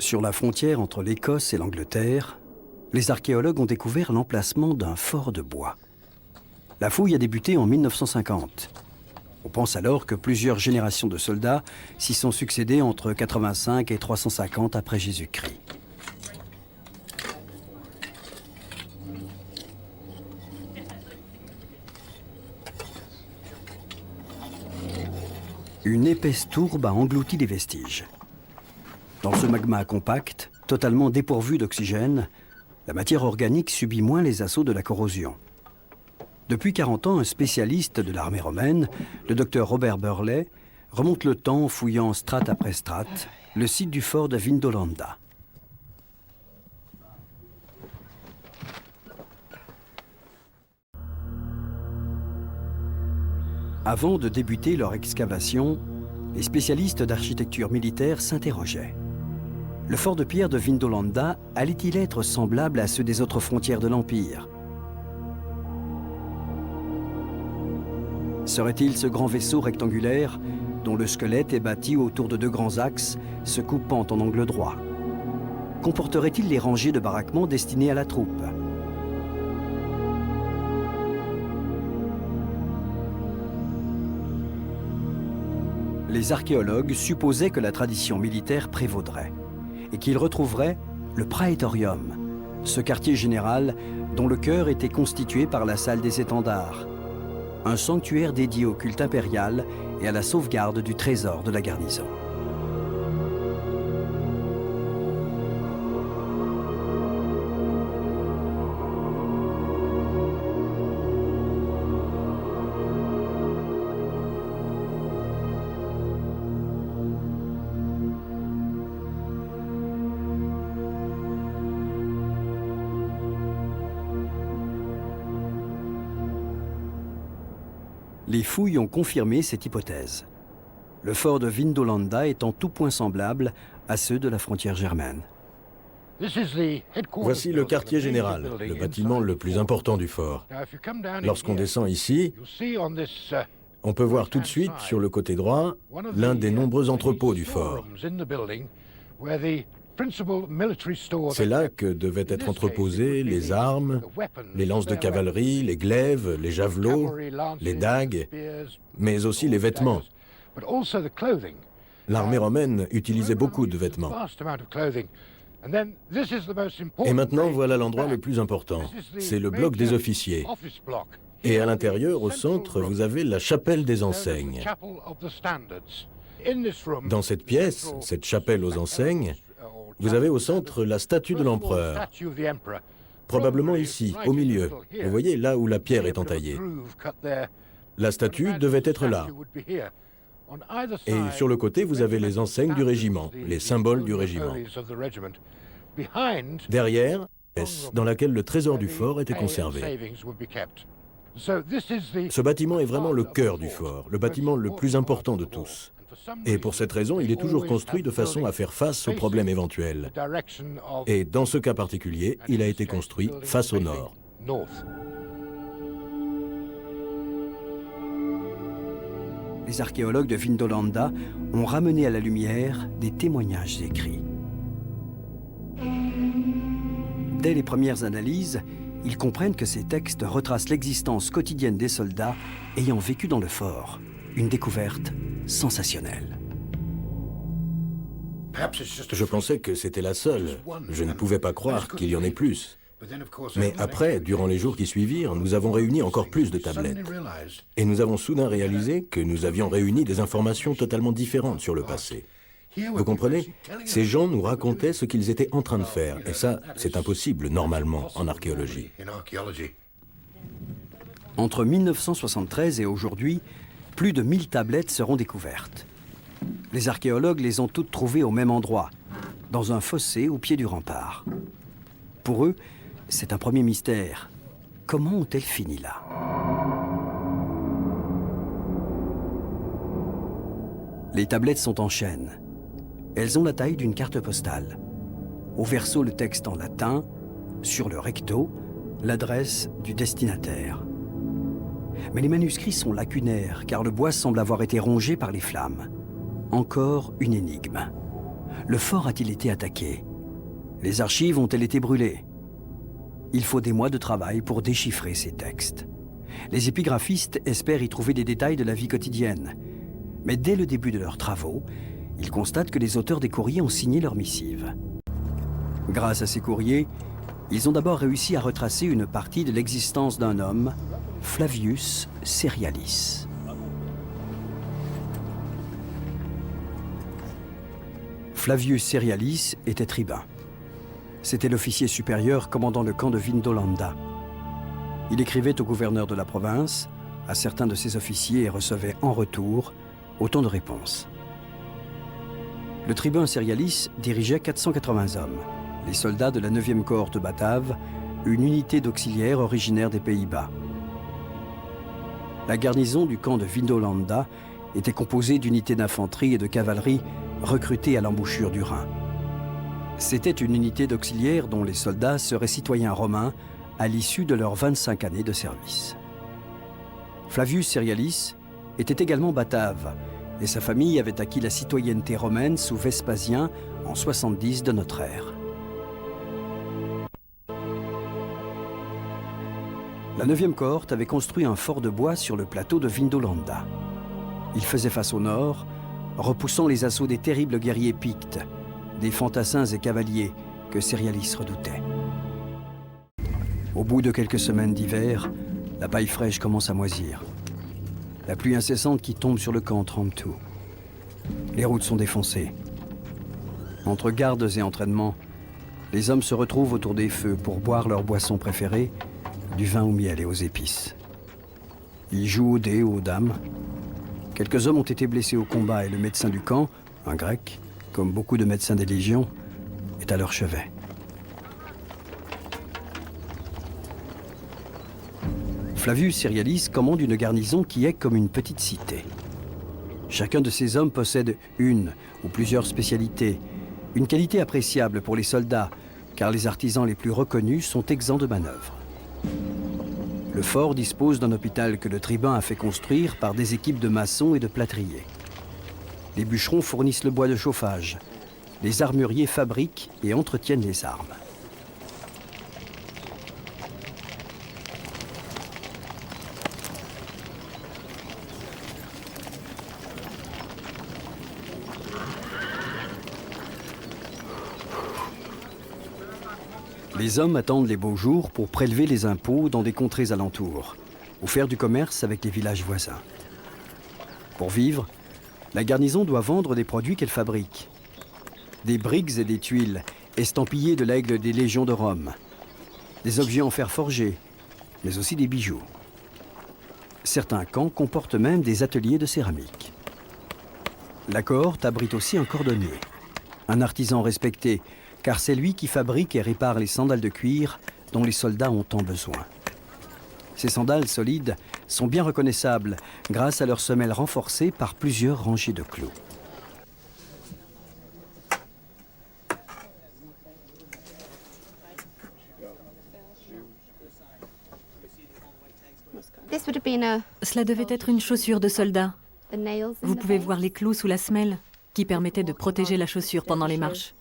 Sur la frontière entre l'Écosse et l'Angleterre, les archéologues ont découvert l'emplacement d'un fort de bois. La fouille a débuté en 1950. On pense alors que plusieurs générations de soldats s'y sont succédées entre 85 et 350 après Jésus-Christ. Une épaisse tourbe a englouti les vestiges. Dans ce magma compact, totalement dépourvu d'oxygène, la matière organique subit moins les assauts de la corrosion. Depuis 40 ans, un spécialiste de l'armée romaine, le docteur Robert Burley, remonte le temps en fouillant strate après strate le site du fort de Vindolanda. Avant de débuter leur excavation, les spécialistes d'architecture militaire s'interrogeaient. Le fort de pierre de Vindolanda allait-il être semblable à ceux des autres frontières de l'Empire? Serait-il ce grand vaisseau rectangulaire dont le squelette est bâti autour de deux grands axes se coupant en angle droit? Comporterait-il les rangées de baraquements destinées à la troupe? Les archéologues supposaient que la tradition militaire prévaudrait et qu'ils retrouveraient le Praetorium, ce quartier général dont le cœur était constitué par la salle des étendards, un sanctuaire dédié au culte impérial et à la sauvegarde du trésor de la garnison. Les fouilles ont confirmé cette hypothèse, le fort de Vindolanda est en tout point semblable à ceux de la frontière germaine. Voici le quartier général, le bâtiment le plus important du fort. Lorsqu'on descend ici, on peut voir tout de suite, sur le côté droit, l'un des nombreux entrepôts du fort. C'est là que devaient être entreposées les armes, les lances de cavalerie, les glaives, les javelots, les dagues, mais aussi les vêtements. L'armée romaine utilisait beaucoup de vêtements. Et maintenant, voilà l'endroit le plus important. C'est le bloc des officiers. Et à l'intérieur, au centre, vous avez la chapelle des enseignes. Dans cette pièce, cette chapelle aux enseignes, vous avez au centre la statue de l'empereur, probablement ici, au milieu. Vous voyez, là où la pierre est entaillée. La statue devait être là. Et sur le côté, vous avez les enseignes du régiment, les symboles du régiment. Derrière, dans laquelle le trésor du fort était conservé. Ce bâtiment est vraiment le cœur du fort, le bâtiment le plus important de tous. Et pour cette raison, il est toujours construit de façon à faire face aux problèmes éventuels. Et dans ce cas particulier, il a été construit face au nord. Les archéologues de Vindolanda ont ramené à la lumière des témoignages écrits. Dès les premières analyses, ils comprennent que ces textes retracent l'existence quotidienne des soldats ayant vécu dans le fort. Une découverte sensationnelle. Je pensais que c'était la seule. Je ne pouvais pas croire qu'il y en ait plus. Mais après, durant les jours qui suivirent, nous avons réuni encore plus de tablettes. Et nous avons soudain réalisé que nous avions réuni des informations totalement différentes sur le passé. Vous comprenez? Ces gens nous racontaient ce qu'ils étaient en train de faire. Et ça, c'est impossible, normalement, en archéologie. Entre 1973 et aujourd'hui, plus de 1000 tablettes seront découvertes. Les archéologues les ont toutes trouvées au même endroit, dans un fossé au pied du rempart. Pour eux, c'est un premier mystère. Comment ont-elles fini là? Les tablettes sont en chêne. Elles ont la taille d'une carte postale. Au verso, le texte en latin, sur le recto, l'adresse du destinataire. Mais les manuscrits sont lacunaires, car le bois semble avoir été rongé par les flammes. Encore une énigme. Le fort a-t-il été attaqué? Les archives ont-elles été brûlées? Il faut des mois de travail pour déchiffrer ces textes. Les épigraphistes espèrent y trouver des détails de la vie quotidienne. Mais dès le début de leurs travaux, ils constatent que les auteurs des courriers ont signé leurs missives. Grâce à ces courriers, ils ont d'abord réussi à retracer une partie de l'existence d'un homme, Flavius Serialis. Flavius Serialis était tribun. C'était l'officier supérieur commandant le camp de Vindolanda. Il écrivait au gouverneur de la province, à certains de ses officiers et recevait en retour autant de réponses. Le tribun Serialis dirigeait 480 hommes, les soldats de la 9e cohorte batave, une unité d'auxiliaires originaire des Pays-Bas. La garnison du camp de Vindolanda était composée d'unités d'infanterie et de cavalerie recrutées à l'embouchure du Rhin. C'était une unité d'auxiliaires dont les soldats seraient citoyens romains à l'issue de leurs 25 années de service. Flavius Serialis était également batave et sa famille avait acquis la citoyenneté romaine sous Vespasien en 70 de notre ère. La 9e cohorte avait construit un fort de bois sur le plateau de Vindolanda. Il faisait face au nord, repoussant les assauts des terribles guerriers pictes, des fantassins et cavaliers que Serialis redoutait. Au bout de quelques semaines d'hiver, la paille fraîche commence à moisir. La pluie incessante qui tombe sur le camp trempe tout. Les routes sont défoncées. Entre gardes et entraînements, les hommes se retrouvent autour des feux pour boire leur boisson préférée, du vin au miel et aux épices. Ils jouent aux dés ou aux dames. Quelques hommes ont été blessés au combat et le médecin du camp, un grec, comme beaucoup de médecins des légions, est à leur chevet. Flavius Serialis commande une garnison qui est comme une petite cité. Chacun de ces hommes possède une ou plusieurs spécialités, une qualité appréciable pour les soldats, car les artisans les plus reconnus sont exempts de manœuvre. Le fort dispose d'un hôpital que le tribun a fait construire par des équipes de maçons et de plâtriers. Les bûcherons fournissent le bois de chauffage. Les armuriers fabriquent et entretiennent les armes. Les hommes attendent les beaux jours pour prélever les impôts dans des contrées alentours, ou faire du commerce avec les villages voisins. Pour vivre, la garnison doit vendre des produits qu'elle fabrique. Des briques et des tuiles, estampillées de l'aigle des légions de Rome. Des objets en fer forgé, mais aussi des bijoux. Certains camps comportent même des ateliers de céramique. La cohorte abrite aussi un cordonnier, un artisan respecté, car c'est lui qui fabrique et répare les sandales de cuir dont les soldats ont tant besoin. Ces sandales solides sont bien reconnaissables grâce à leurs semelles renforcées par plusieurs rangées de clous. Cela devait être une chaussure de soldat. Vous pouvez voir les clous sous la semelle qui permettaient de protéger la chaussure pendant les marches.